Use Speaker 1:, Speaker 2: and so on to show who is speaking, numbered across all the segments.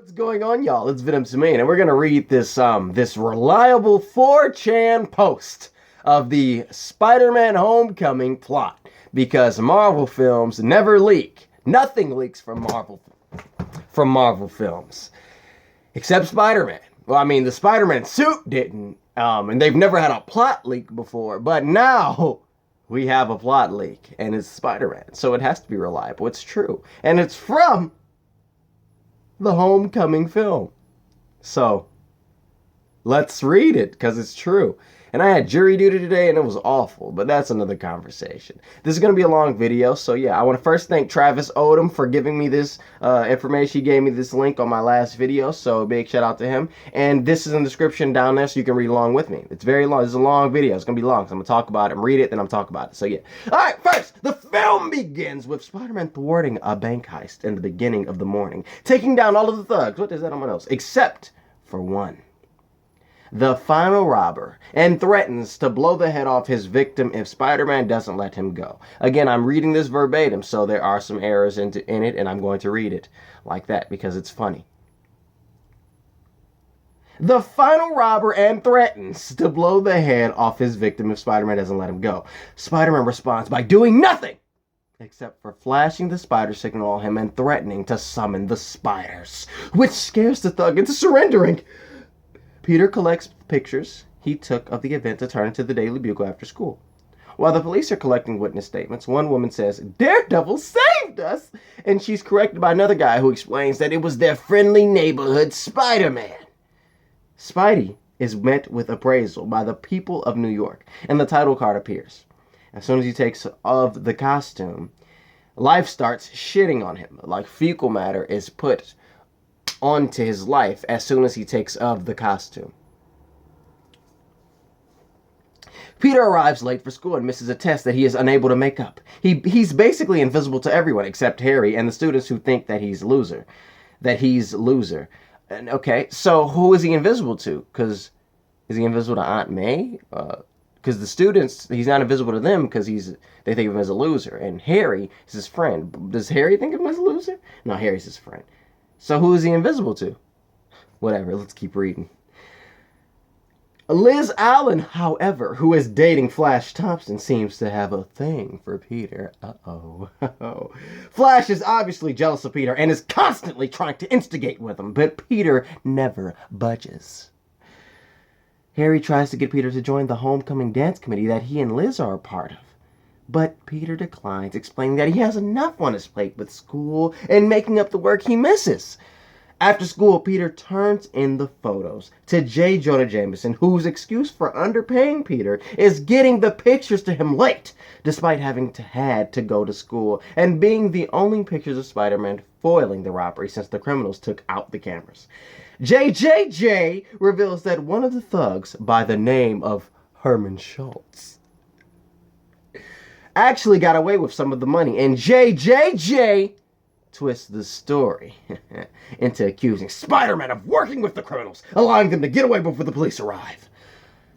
Speaker 1: What's going on, y'all? It's Venom Semaine, and we're gonna read this this reliable 4chan post of the Spider-Man Homecoming plot, because Marvel films never leak. Nothing leaks from Marvel films, except Spider-Man. Well, I mean, the Spider-Man suit didn't, and they've never had a plot leak before, but now we have a plot leak, and it's Spider-Man, so it has to be reliable. It's true, and it's from the Homecoming film. So let's read it, because it's true. And I had jury duty today, and it was awful, but that's another conversation. This is going to be a long video, so yeah, I want to first thank Travis Odom for giving me this information. He gave me this link on my last video, so big shout out to him. And this is in the description down there, so you can read along with me. It's very long. This is a long video. It's going to be long, so I'm going to talk about it and read it, then I'm talk about it. So yeah. Alright, first, the film begins with Spider-Man thwarting a bank heist in the beginning of the morning, taking down all of the thugs. What is that on my nose? Except for one, the final robber, and threatens to blow the head off his victim if Spider-Man doesn't let him go. Again, I'm reading this verbatim, so there are some errors in it, and I'm going to read it like that because it's funny. The final robber and threatens to blow the head off his victim if Spider-Man doesn't let him go. Spider-Man responds by doing nothing except for flashing the spider signal at him and threatening to summon the spiders, which scares the thug into surrendering. Peter collects pictures he took of the event to turn into the Daily Bugle after school. While the police are collecting witness statements, one woman says, "Daredevil saved us!" And she's corrected by another guy who explains that it was their friendly neighborhood Spider-Man. Spidey is met with appraisal by the people of New York, and the title card appears. As soon as he takes off the costume, life starts shitting on him. Like fecal matter is put onto his life as soon as he takes off the costume. Peter arrives late for school and misses a test that he is unable to make up. He's basically invisible to everyone except Harry and the students who think that he's loser. And okay, so who is he invisible to? Because is he invisible to Aunt May? Because the students, he's not invisible to them because they think of him as a loser. And Harry is his friend. Does Harry think of him as a loser? No, Harry's his friend. So who is he invisible to? Whatever, let's keep reading. Liz Allen, however, who is dating Flash Thompson, seems to have a thing for Peter. Uh-oh. Flash is obviously jealous of Peter and is constantly trying to instigate with him, but Peter never budges. Harry tries to get Peter to join the homecoming dance committee that he and Liz are a part of. But Peter declines, explaining that he has enough on his plate with school and making up the work he misses. After school, Peter turns in the photos to J. Jonah Jameson, whose excuse for underpaying Peter is getting the pictures to him late, despite having had to go to school, and being the only pictures of Spider-Man foiling the robbery since the criminals took out the cameras. JJJ reveals that one of the thugs, by the name of Herman Schultz, actually got away with some of the money, and JJJ twists the story into accusing Spider-Man of working with the criminals, allowing them to get away before the police arrive.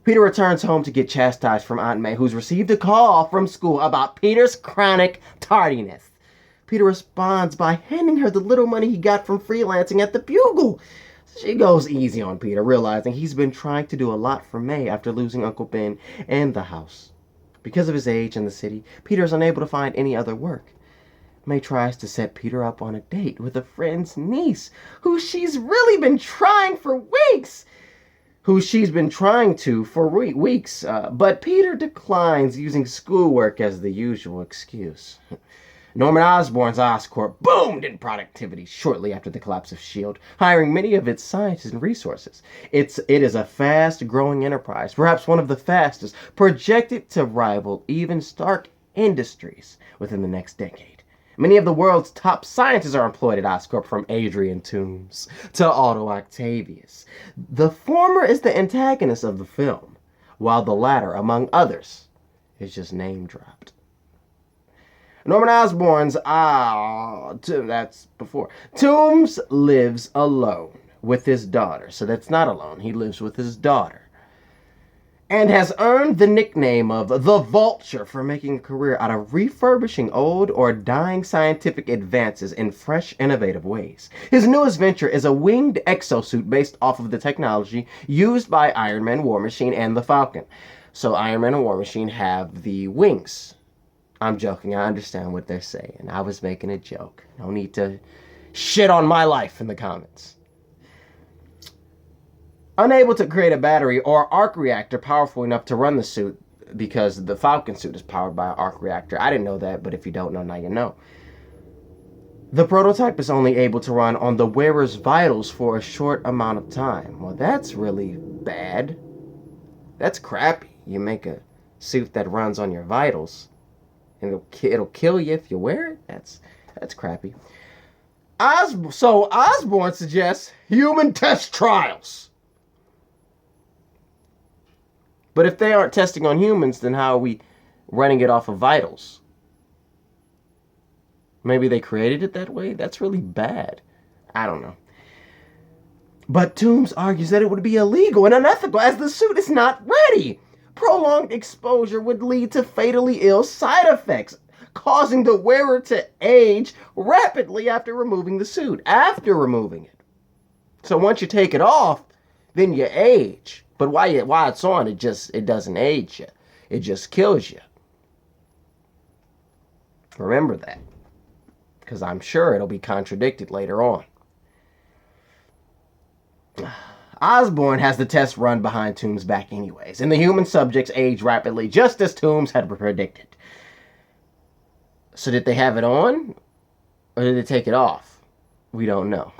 Speaker 1: Peter returns home to get chastised from Aunt May, who's received a call from school about Peter's chronic tardiness. Peter responds by handing her the little money he got from freelancing at the Bugle. She goes easy on Peter, realizing he's been trying to do a lot for May after losing Uncle Ben and the house. Because of his age in the city, Peter is unable to find any other work. May tries to set Peter up on a date with a friend's niece, who she's really been trying for weeks. But Peter declines, using schoolwork as the usual excuse. Norman Osborn's Oscorp boomed in productivity shortly after the collapse of S.H.I.E.L.D., hiring many of its scientists and resources. It is a fast-growing enterprise, perhaps one of the fastest, projected to rival even Stark Industries within the next decade. Many of the world's top scientists are employed at Oscorp, from Adrian Toomes to Otto Octavius. The former is the antagonist of the film, while the latter, among others, is just name-dropped. Norman Osborn's, that's before. Toomes lives alone with his daughter. So that's not alone. He lives with his daughter. and has earned the nickname of the Vulture for making a career out of refurbishing old or dying scientific advances in fresh, innovative ways. His newest venture is a winged exosuit based off of the technology used by Iron Man, War Machine, and the Falcon. So Iron Man and War Machine have the wings. I'm joking. I understand what they're saying. I was making a joke. No need to shit on my life in the comments. Unable to create a battery or arc reactor powerful enough to run the suit, because the Falcon suit is powered by an arc reactor. I didn't know that, but if you don't know, now you know. The prototype is only able to run on the wearer's vitals for a short amount of time. Well, that's really bad. That's crappy. You make a suit that runs on your vitals, and it'll kill you if you wear it? That's crappy. So Osborn suggests human test trials. But if they aren't testing on humans, then how are we running it off of vitals? Maybe they created it that way? That's really bad. I don't know. But Toombs argues that it would be illegal and unethical as the suit is not ready. Prolonged exposure would lead to fatally ill side effects, causing the wearer to age rapidly after removing the suit. So once you take it off, then you age. But while it's on, it doesn't age you. It just kills you. Remember that. Because I'm sure it'll be contradicted later on. Osborn has the test run behind Toombs' back anyways, and the human subjects age rapidly, just as Toombs had predicted. So did they have it on? Or did they take it off? We don't know.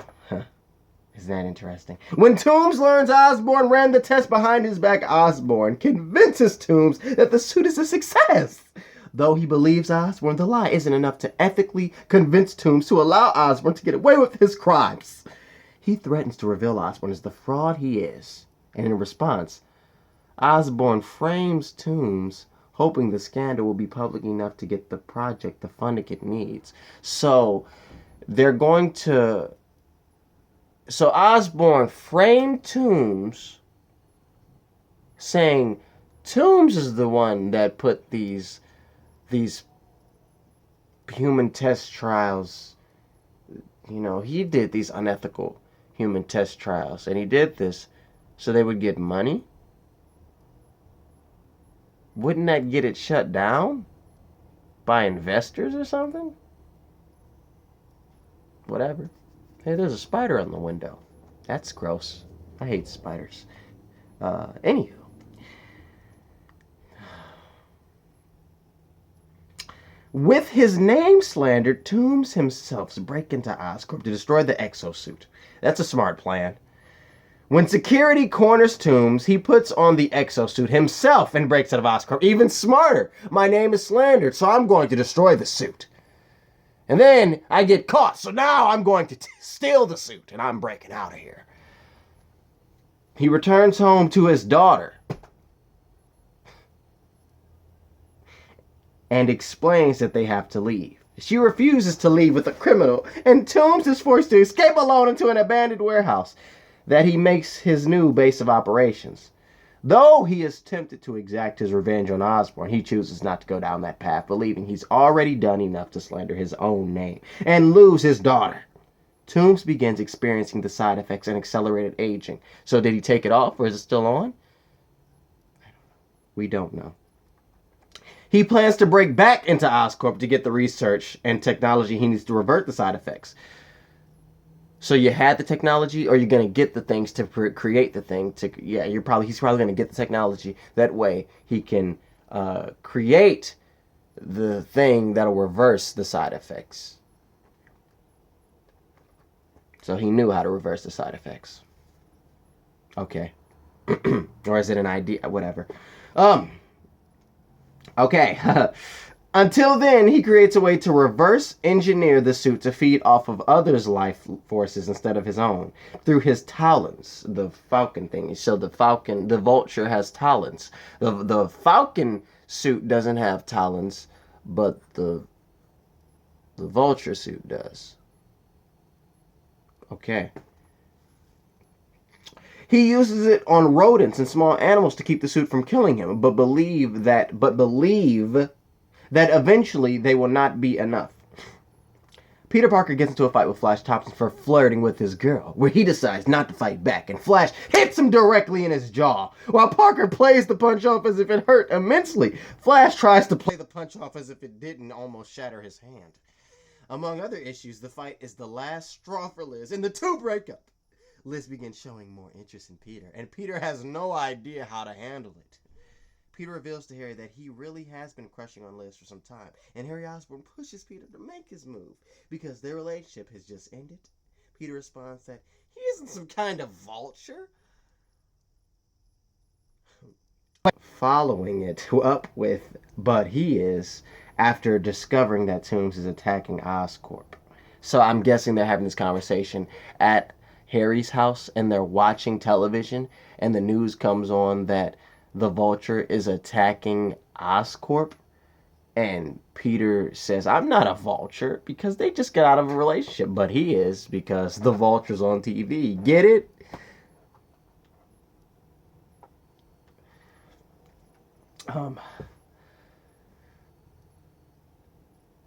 Speaker 1: Isn't that interesting? When Toombs learns Osborn ran the test behind his back, Osborn convinces Toombs that the suit is a success. Though he believes Osborn, the lie isn't enough to ethically convince Toombs to allow Osborn to get away with his crimes. He threatens to reveal Osborn as the fraud he is. And in response, Osborn frames Toombs, hoping the scandal will be public enough to get the project the funding it needs. So Osborn framed Toombs, saying Toombs is the one that put these human test trials, he did these unethical human test trials, and he did this so they would get money? Wouldn't that get it shut down by investors or something? Whatever. Hey, there's a spider on the window. That's gross. I hate spiders. Anywho. With his name slandered, Toombs himself breaks into Oscorp to destroy the exosuit. That's a smart plan. When security corners Toombs, he puts on the exosuit himself and breaks out of Oscorp. Even smarter. My name is slandered, so I'm going to destroy the suit. And then I get caught, so now I'm going to steal the suit, and I'm breaking out of here. He returns home to his daughter and explains that they have to leave. She refuses to leave with the criminal, and Toombs is forced to escape alone into an abandoned warehouse that he makes his new base of operations. Though he is tempted to exact his revenge on Osborn, he chooses not to go down that path, believing he's already done enough to slander his own name and lose his daughter. Toombs begins experiencing the side effects and accelerated aging. So did he take it off, or is it still on? We don't know. He plans to break back into Oscorp to get the research and technology he needs to revert the side effects. So you had the technology, or you're going to get the things to create the thing. He's probably going to get the technology. That way he can create the thing that'll reverse the side effects. So he knew how to reverse the side effects. Okay. Or is it an idea? Whatever. Okay. Until then, he creates a way to reverse engineer the suit to feed off of others' life forces instead of his own through his talons, the Falcon thing. So the Vulture has talons. The Falcon suit doesn't have talons, but the Vulture suit does. Okay. He uses it on rodents and small animals to keep the suit from killing him, but believe that eventually they will not be enough. Peter Parker gets into a fight with Flash Thompson for flirting with his girl, where he decides not to fight back, and Flash hits him directly in his jaw. While Parker plays the punch off as if it hurt immensely, Flash tries to play the punch off as if it didn't, almost shatter his hand. Among other issues, the fight is the last straw for Liz, and the two break up. Liz begins showing more interest in Peter, and Peter has no idea how to handle it. Peter reveals to Harry that he really has been crushing on Liz for some time, and Harry Osborn pushes Peter to make his move because their relationship has just ended. Peter responds that he isn't some kind of vulture. Following it up with, but he is, after discovering that Toomes is attacking Oscorp. So I'm guessing they're having this conversation at Harry's house, and they're watching television, and the news comes on that the Vulture is attacking Oscorp, and Peter says, I'm not a Vulture, because they just got out of a relationship, but he is, because the Vulture's on TV. Get it?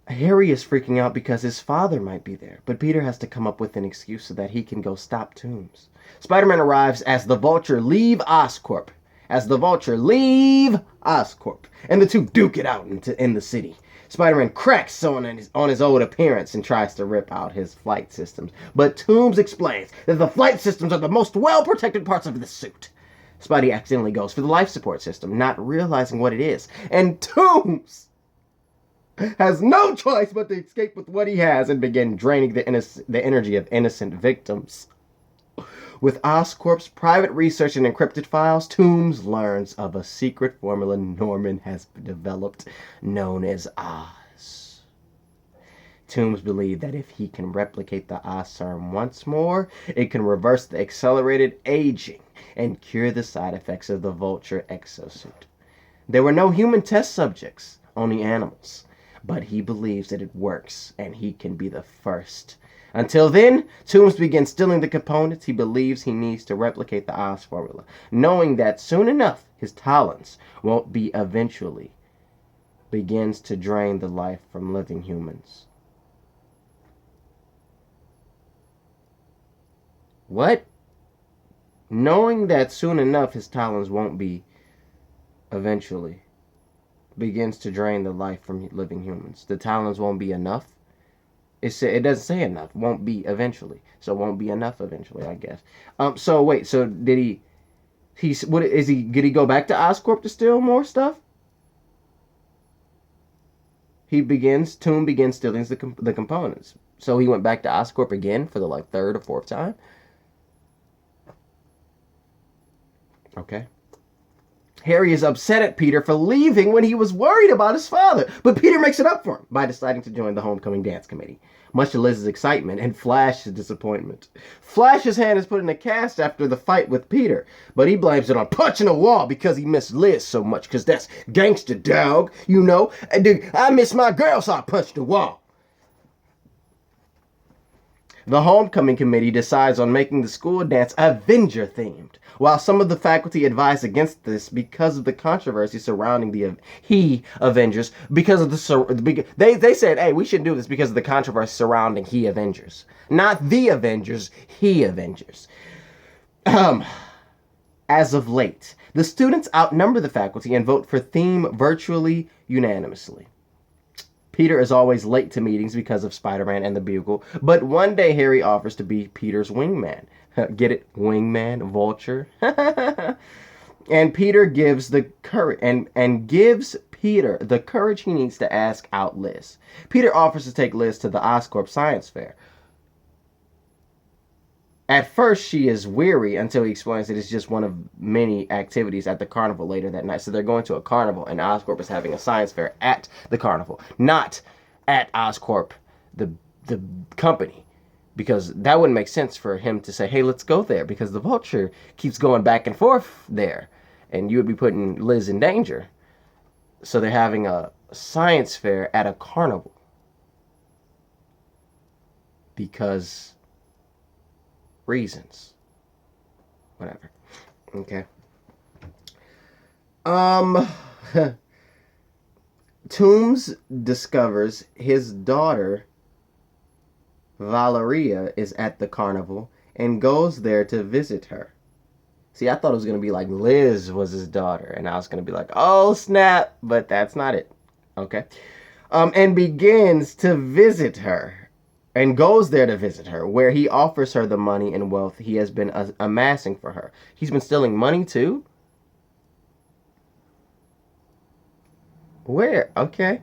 Speaker 1: Harry is freaking out because his father might be there, but Peter has to come up with an excuse so that he can go stop Toomes. Spider-Man arrives as the Vulture leave Oscorp, and the two duke it out in the city. Spider-Man cracks on his old appearance and tries to rip out his flight systems, but Toomes explains that the flight systems are the most well-protected parts of the suit. Spidey accidentally goes for the life support system, not realizing what it is, and Toomes has no choice but to escape with what he has and begin draining the energy of innocent victims. With Oscorp's private research and encrypted files, Toomes learns of a secret formula Norman has developed known as Oz. Toomes believed that if he can replicate the Oz serum once more, it can reverse the accelerated aging and cure the side effects of the Vulture exosuit. There were no human test subjects, only animals. But he believes that it works, and he can be the first. Until then, Toomes begins stealing the components he believes he needs to replicate the Oz formula, knowing that soon enough his talons won't be eventually, begins to drain the life from living humans. What? Knowing that soon enough his talons won't be eventually, begins to drain the life from living humans. The talons won't be enough. It doesn't say enough. Won't be eventually. So won't be enough eventually, I guess. So wait. So did did he go back to Oscorp to steal more stuff? Toomes begins stealing the components. So he went back to Oscorp again for the third or fourth time. Okay. Harry is upset at Peter for leaving when he was worried about his father, but Peter makes it up for him by deciding to join the homecoming dance committee, much to Liz's excitement and Flash's disappointment. Flash's hand is put in a cast after the fight with Peter, but he blames it on punching a wall because he missed Liz so much, because that's gangster, dog, you know. I miss my girl, so I punched the wall. The homecoming committee decides on making the school dance Avenger-themed, while some of the faculty advise against this because of the controversy surrounding the Avengers. They said, hey, we shouldn't do this because of the controversy surrounding Avengers, not the Avengers, Avengers. As of late, the students outnumber the faculty and vote for theme virtually unanimously. Peter is always late to meetings because of Spider-Man and the Bugle, but one day Harry offers to be Peter's wingman. Get it? Wingman, Vulture. And Peter gives the courage and gives Peter the courage he needs to ask out Liz. Peter offers to take Liz to the Oscorp Science Fair. At first, she is weary until he explains that it's just one of many activities at the carnival later that night. So they're going to a carnival, and Oscorp is having a science fair at the carnival, not at Oscorp, the company, because that wouldn't make sense for him to say, hey, let's go there, because the Vulture keeps going back and forth there, and you would be putting Liz in danger. So they're having a science fair at a carnival because reasons. whatever. Okay. Um, Toombs discovers his daughter, Valeria, is at the carnival and goes there to visit her. See, I thought it was going to be like Liz was his daughter, and I was going to be like, oh, snap, but that's not it. Okay. And begins to visit her, and goes there to visit her, where he offers her the money and wealth he has been amassing for her. He's been stealing money, too? Where? Okay.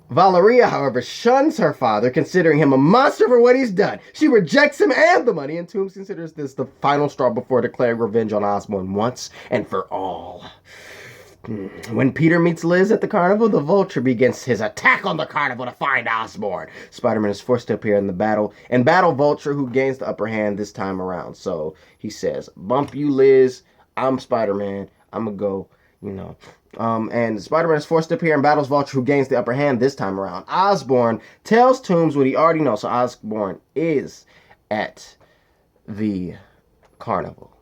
Speaker 1: Valeria, however, shuns her father, considering him a monster for what he's done. She rejects him and the money, and Toombs considers this the final straw before declaring revenge on Osborn once and for all. When Peter meets Liz at the carnival, the Vulture begins his attack on the carnival to find Osborn. Spider-Man is forced to appear in the battle, and battle Vulture, who gains the upper hand this time around. So he says, bump you, Liz. I'm Spider-Man. I'm gonna go, and Spider-Man is forced to appear and battles Vulture, who gains the upper hand this time around. Osborn tells Toombs what he already knows, so Osborn is at the carnival.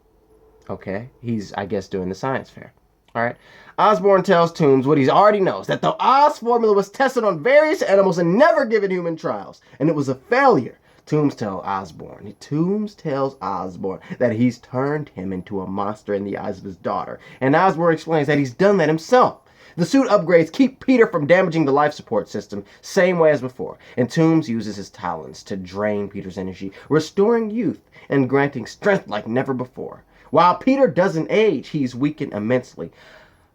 Speaker 1: Okay? He's, I guess, doing the science fair. Alright? Osborn tells Toombs what he already knows, that the Oz formula was tested on various animals and never given human trials, and it was a failure. Toombs tells Osborn that he's turned him into a monster in the eyes of his daughter, and Osborn explains that he's done that himself. The suit upgrades keep Peter from damaging the life support system, same way as before, and Toombs uses his talons to drain Peter's energy, restoring youth and granting strength like never before. While Peter doesn't age, he's weakened immensely.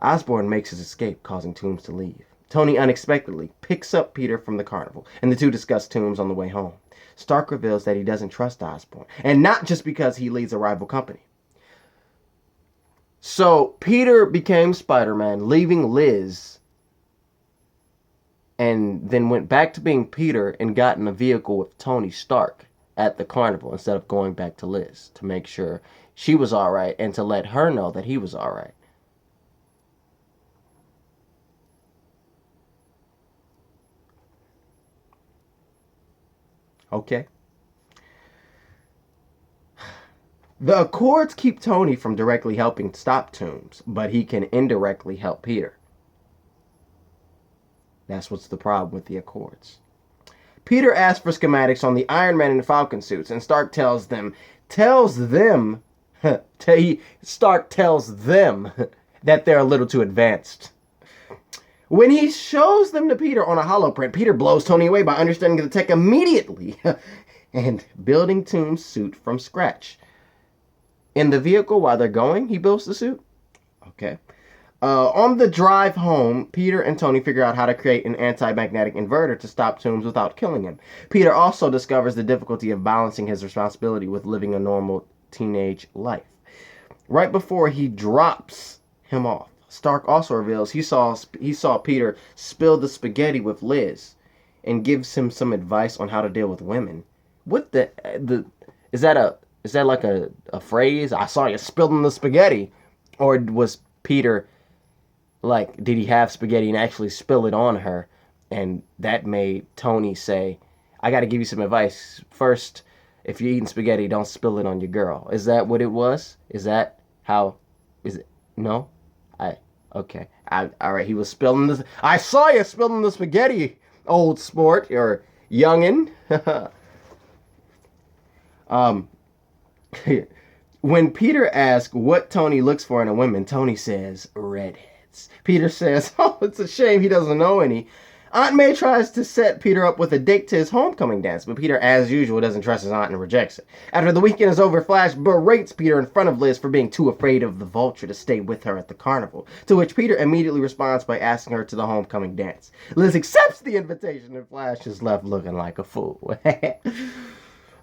Speaker 1: Osborn makes his escape, causing Toombs to leave. Tony unexpectedly picks up Peter from the carnival, and the two discuss Toombs on the way home. Stark reveals that he doesn't trust Osborn, and not just because he leads a rival company. So Peter became Spider-Man, leaving Liz, and then went back to being Peter and got in a vehicle with Tony Stark at the carnival instead of going back to Liz to make sure she was all right and to let her know that he was all right. Okay. The Accords keep Tony from directly helping stop Toombs, but he can indirectly help Peter. That's what's the problem with the Accords. Peter asks for schematics on the Iron Man and Falcon suits, and Stark tells them that they're a little too advanced. When he shows them to Peter on a holoprint, Peter blows Tony away by understanding the tech immediately and building Toombs' suit from scratch. In the vehicle while they're going, he builds the suit. Okay. On the drive home, Peter and Tony figure out how to create an anti-magnetic inverter to stop Toombs without killing him. Peter also discovers the difficulty of balancing his responsibility with living a normal teenage life. Right before he drops him off, Stark also reveals he saw Peter spill the spaghetti with Liz and gives him some advice on how to deal with women. What is that like a phrase? I saw you spilling the spaghetti. Or was Peter, like, did he have spaghetti and actually spill it on her? And that made Tony say, I got to give you some advice. First, if you're eating spaghetti, don't spill it on your girl. Is that what it was? Is that how? Is it? No? Okay. All right, he was spilling this. I saw you spilling the spaghetti, old sport, or youngin'. When Peter asks what Tony looks for in a woman, Tony says, redheads. Peter says, oh, it's a shame he doesn't know any. Aunt May tries to set Peter up with a date to his homecoming dance, but Peter, as usual, doesn't trust his aunt and rejects it. After the weekend is over, Flash berates Peter in front of Liz for being too afraid of the Vulture to stay with her at the carnival, to which Peter immediately responds by asking her to the homecoming dance. Liz accepts the invitation, and Flash is left looking like a fool.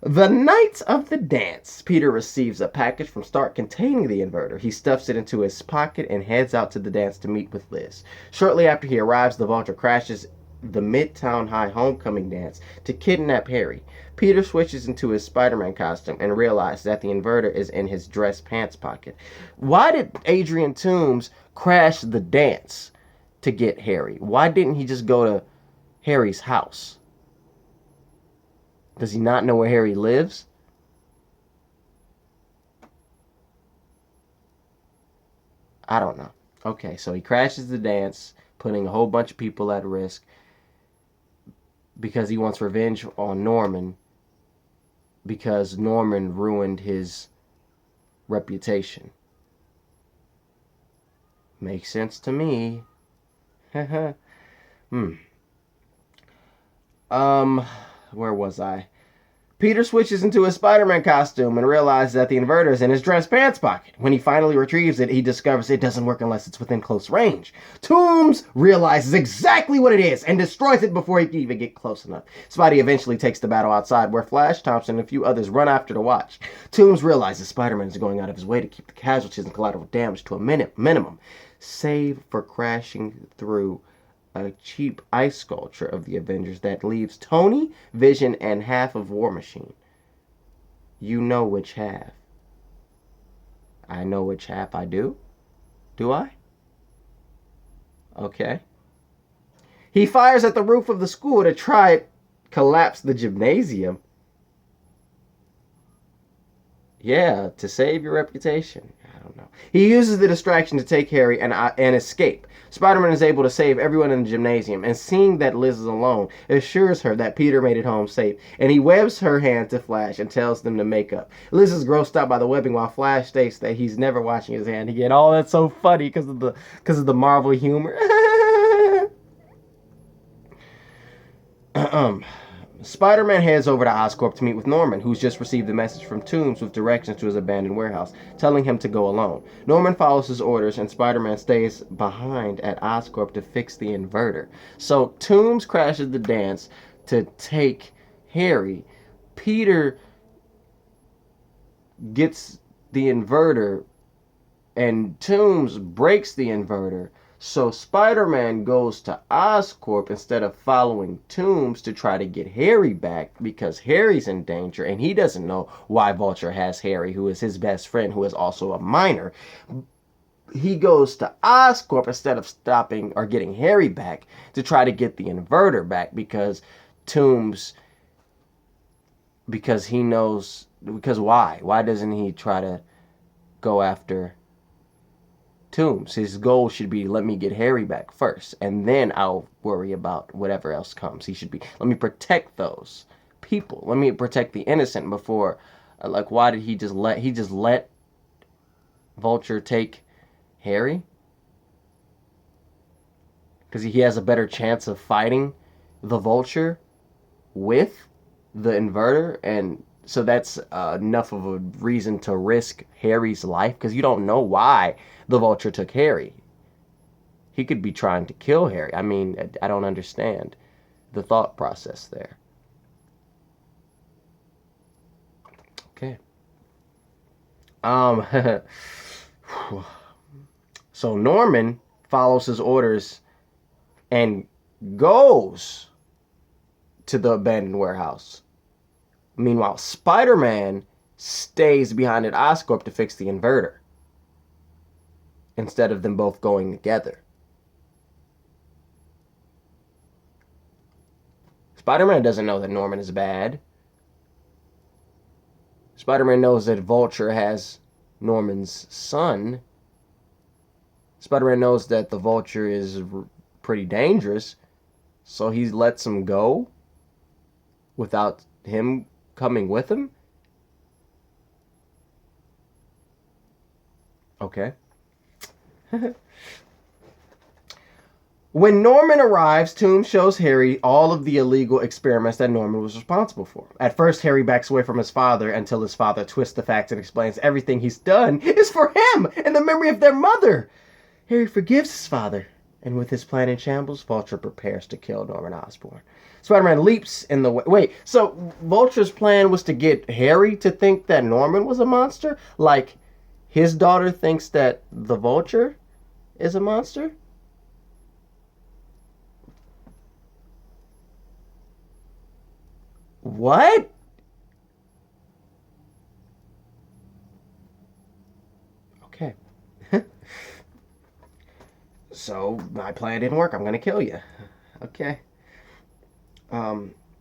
Speaker 1: The night of the dance, Peter receives a package from Stark containing the inverter. He stuffs it into his pocket and heads out to the dance to meet with Liz. Shortly after he arrives, the Vulture crashes the Midtown High homecoming dance to kidnap Harry. Peter switches into his Spider-Man costume and realizes that the inverter is in his dress pants pocket. Why did Adrian Toombs crash the dance to get Harry? Why didn't he just go to Harry's house? Does he not know where Harry lives? I don't know. Okay, so he crashes the dance, putting a whole bunch of people at risk because he wants revenge on Norman because Norman ruined his reputation. Makes sense to me. Where was I? Peter switches into his Spider-Man costume and realizes that the inverter is in his dress pants pocket. When he finally retrieves it, he discovers it doesn't work unless it's within close range. Toombs realizes exactly what it is and destroys it before he can even get close enough. Spidey eventually takes the battle outside, where Flash, Thompson, and a few others run after to watch. Toombs realizes Spider-Man is going out of his way to keep the casualties and collateral damage to a minimum, save for crashing through a cheap ice sculpture of the Avengers that leaves Tony, Vision, and half of War Machine. You know which half. I know which half I do. Do I? Okay. He fires at the roof of the school to try to collapse the gymnasium. Yeah, to save your reputation. I don't know. He uses the distraction to take Harry and escape. Spider-Man is able to save everyone in the gymnasium, and seeing that Liz is alone, assures her that Peter made it home safe, and he webs her hand to Flash and tells them to make up. Liz is grossed out by the webbing, while Flash states that he's never washing his hand again. Oh, that's so funny because of the Marvel humor. Spider-Man heads over to Oscorp to meet with Norman, who's just received a message from Toombs with directions to his abandoned warehouse, telling him to go alone. Norman follows his orders, and Spider-Man stays behind at Oscorp to fix the inverter. So Toombs crashes the dance to take Harry. Peter gets the inverter, and Toombs breaks the inverter. So Spider-Man goes to Oscorp instead of following Toombs to try to get Harry back because Harry's in danger and he doesn't know why Vulture has Harry, who is his best friend, who is also a minor. He goes to Oscorp instead of stopping or getting Harry back to try to get the inverter back because Toombs, because he knows, because why? Why doesn't he try to go after Toombs? His goal should be, let me get Harry back first, and then I'll worry about whatever else comes. He should be, let me protect those people. Let me protect the innocent before, like, why did he just let Vulture take Harry? Because he has a better chance of fighting the Vulture with the inverter, and so that's enough of a reason to risk Harry's life, because you don't know why the Vulture took Harry. He could be trying to kill Harry. I mean, I don't understand the thought process there. Okay. So Norman follows his orders and goes to the abandoned warehouse. Meanwhile, Spider-Man stays behind at Oscorp to fix the inverter, instead of them both going together. Spider-Man doesn't know that Norman is bad. Spider-Man knows that Vulture has Norman's son. Spider-Man knows that the Vulture is pretty dangerous, so he lets him go without him coming with him. Okay. When Norman arrives, Toombs shows Harry all of the illegal experiments that Norman was responsible for. At first, Harry backs away from his father until his father twists the facts and explains everything he's done is for him and the memory of their mother. Harry forgives his father, and with his plan in shambles, Vulture prepares to kill Norman Osborn. Spider-Man leaps in the way. Wait, so Vulture's plan was to get Harry to think that Norman was a monster? Like, his daughter thinks that the Vulture is a monster? What? Okay. So, my plan didn't work. I'm going to kill you. Okay.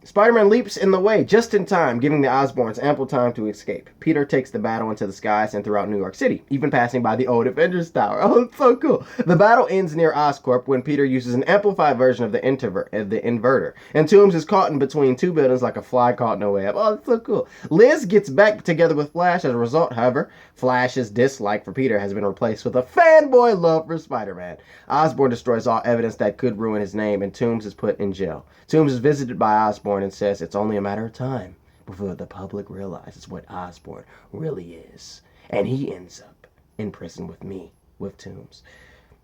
Speaker 1: Spider-Man leaps in the way just in time, giving the Osborns ample time to escape. Peter takes the battle into the skies and throughout New York City, even passing by the old Avengers Tower. Oh, it's so cool. The battle ends near Oscorp when Peter uses an amplified version of the inverter, and Toomes is caught in between two buildings like a fly caught in a web. Oh, it's so cool. Liz gets back together with Flash as a result. However, Flash's dislike for Peter has been replaced with a fanboy love for Spider-Man. Osborn destroys all evidence that could ruin his name, and Toomes is put in jail. Toomes is visited by Osborn and says it's only a matter of time before the public realizes what Osborn really is. And he ends up in prison with me, with Toomes.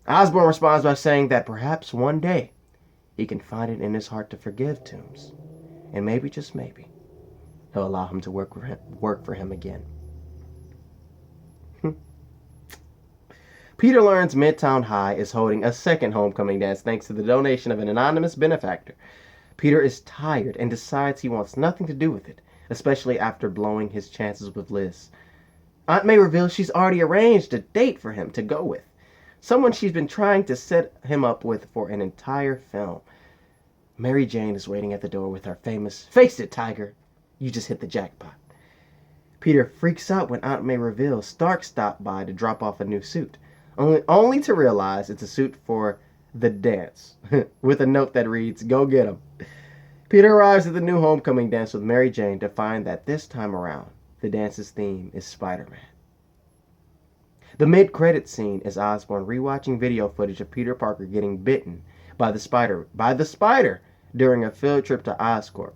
Speaker 1: Osborn responds by saying that perhaps one day he can find it in his heart to forgive Toomes. And maybe, just maybe, he'll allow him to work for him again. Peter learns Midtown High is holding a second homecoming dance thanks to the donation of an anonymous benefactor. Peter is tired and decides he wants nothing to do with it, especially after blowing his chances with Liz. Aunt May reveals she's already arranged a date for him to go with, someone she's been trying to set him up with for an entire film. Mary Jane is waiting at the door with her famous, "Face it, Tiger, you just hit the jackpot." Peter freaks out when Aunt May reveals Stark stopped by to drop off a new suit, only to realize it's a suit for the dance, with a note that reads, "Go get 'em." Peter arrives at the new homecoming dance with Mary Jane to find that this time around, the dance's theme is Spider-Man. The mid-credits scene is Osborn rewatching video footage of Peter Parker getting bitten by the spider during a field trip to Oscorp.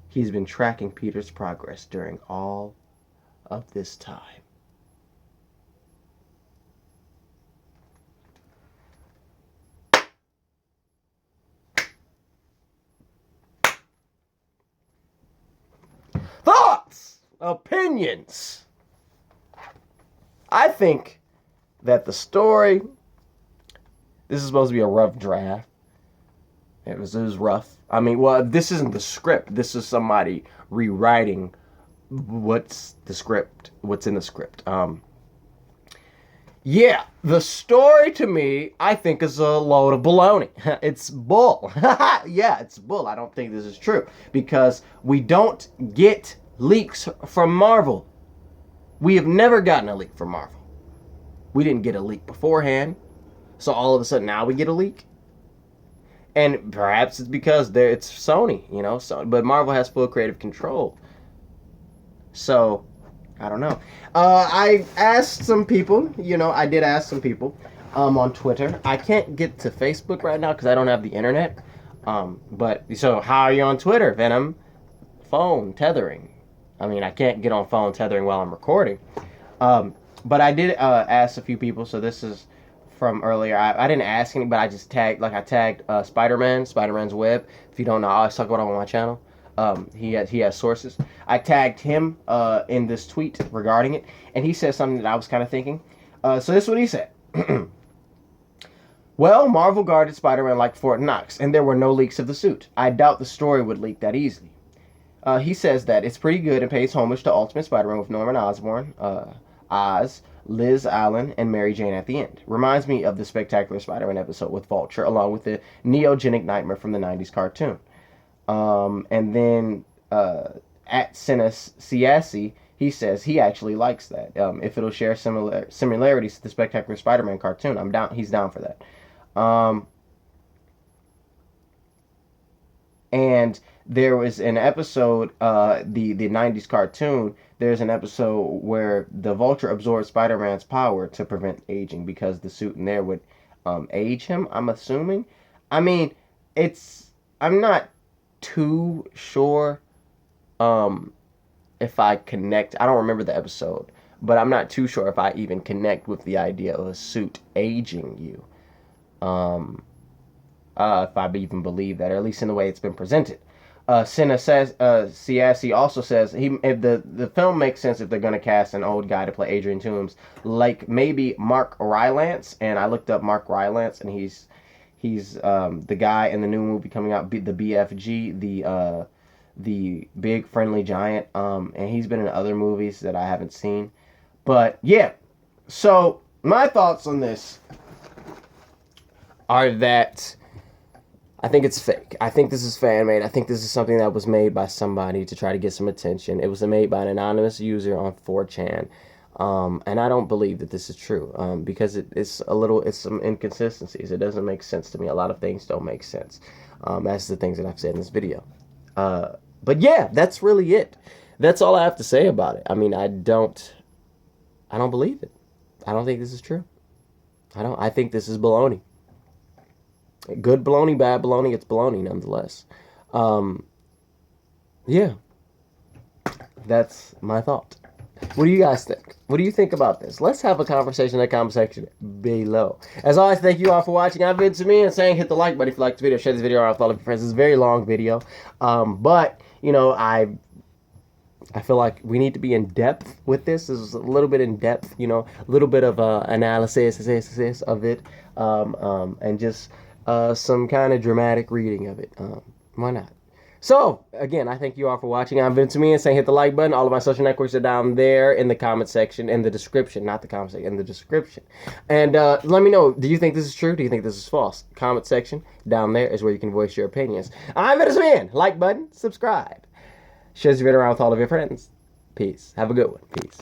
Speaker 1: He's been tracking Peter's progress during all of this time. Thoughts, opinions. I think that the story, this is supposed to be a rough draft. It was rough. I mean, well, this isn't the script. This is somebody rewriting what's in the script. Yeah, the story to me, I think, is a load of baloney. It's bull. Yeah, it's bull. I don't think this is true because we don't get leaks from Marvel. We have never gotten a leak from Marvel. We didn't get a leak beforehand, so all of a sudden now we get a leak. And perhaps it's because it's Sony, but Marvel has full creative control. So, I don't know. I asked some people, I did ask some people on Twitter. I can't get to Facebook right now because I don't have the internet. So how are you on Twitter, Venom? Phone tethering. I mean, I can't get on phone tethering while I'm recording. But I did ask a few people, so this is from earlier. I didn't ask anybody, but I just tagged Spider-Man's Web. If you don't know, I always talk about it on my channel. He has sources. I tagged him in this tweet regarding it, and he said something that I was kind of thinking. So this is what he said. Well, Marvel guarded Spider-Man like Fort Knox, and there were no leaks of the suit. I doubt the story would leak that easily. He says that it's pretty good and pays homage to Ultimate Spider-Man with Norman Osborn, Oz, Liz Allen, and Mary Jane at the end. Reminds me of the Spectacular Spider-Man episode with Vulture, along with the neogenic nightmare from the 90s cartoon. And then at Ciassi, he says he actually likes that. If it'll share similarities to the Spectacular Spider-Man cartoon, he's down for that. And there was an episode, the 90s cartoon, there's an episode where the Vulture absorbs Spider-Man's power to prevent aging because the suit in there would age him, I'm assuming. I mean, I'm not too sure if I connect. I don't remember the episode, but I'm not too sure if I even connect with the idea of a suit aging you. If I even believe that, or at least in the way it's been presented. Ciassi also says if the film makes sense if they're going to cast an old guy to play Adrian Toomes, like maybe Mark Rylance. And I looked up Mark Rylance, and he's the guy in the new movie coming out, the BFG, the Big Friendly Giant. And he's been in other movies that I haven't seen. But yeah, so my thoughts on this are that I think it's fake. I think this is fan-made. I think this is something that was made by somebody to try to get some attention. It was made by an anonymous user on 4chan. And I don't believe that this is true because it's some inconsistencies. It doesn't make sense to me. A lot of things don't make sense. As the things that I've said in this video. But yeah, that's really it. That's all I have to say about it. I mean, I don't believe it. I don't think this is true. I think this is baloney. Good baloney, bad baloney, it's baloney nonetheless. Yeah. That's my thought. What do you guys think? What do you think about this? Let's have a conversation in the comment section below. As always, thank you all for watching. I've been Samir and saying hit the like button if you liked the video. Share this video around with all of your friends. It's a very long video. But, you know, I feel like we need to be in depth with this. This is a little bit in depth, you know, a little bit of analysis of it. And just some kind of dramatic reading of it. Why not? So, again, I thank you all for watching. I'm Vince Me and saying hit the like button. All of my social networks are down there in the comment section, in the description. Not the comment section, in the description. And let me know, do you think this is true? Do you think this is false? Comment section down there is where you can voice your opinions. I'm Vince Me. Like button, subscribe. Share this video around with all of your friends. Peace. Have a good one. Peace.